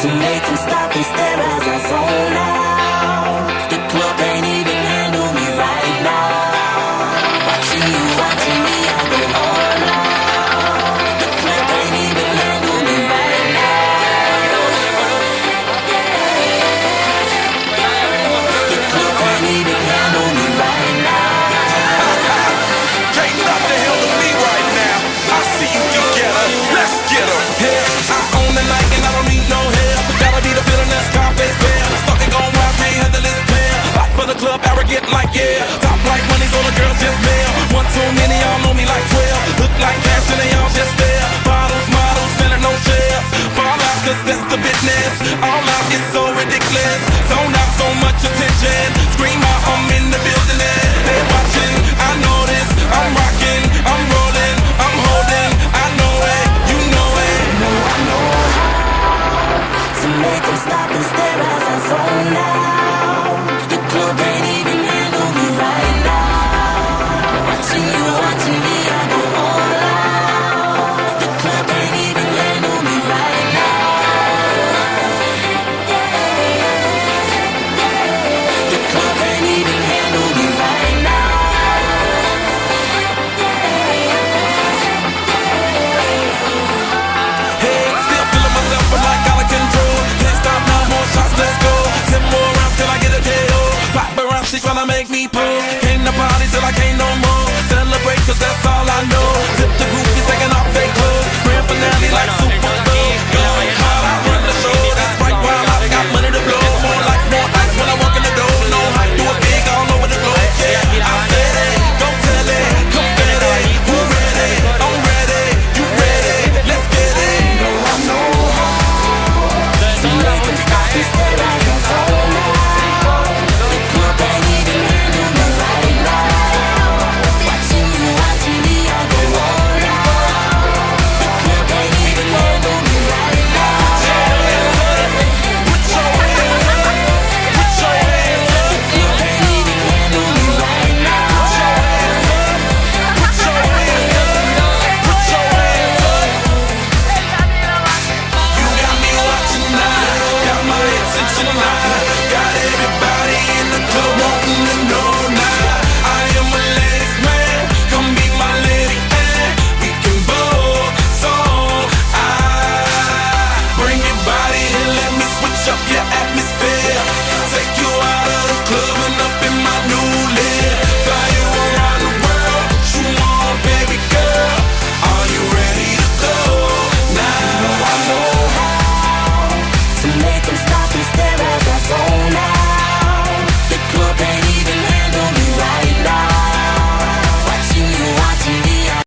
to make them stop and stare as I zone out. The club can't even handle me right now. Watching me, I go all out. The club can't even handle me right now. The club can't even handle me right now. Can't nothing handle me right now. I see you together, let's get 'em. Yeah, I own the night and I don't need no help. Gotta be the feeling that's Scarface bell. Stuck and gone wild, can't handle this pair. Hot for the club, arrogant like yeah. Top like money, so the girls just mail. One too many, y'all know me like 12. Look like cash and they all just there. Bottles, models, selling no shares. Fall out, cause that's the business. All out is so ridiculous. Zone out, so much attention. Scream out, I'm in the building. They watching, I know this. I'm rocking, I'm rolling, I'm holding. I know it, you know it. I know how to make them stop and stare.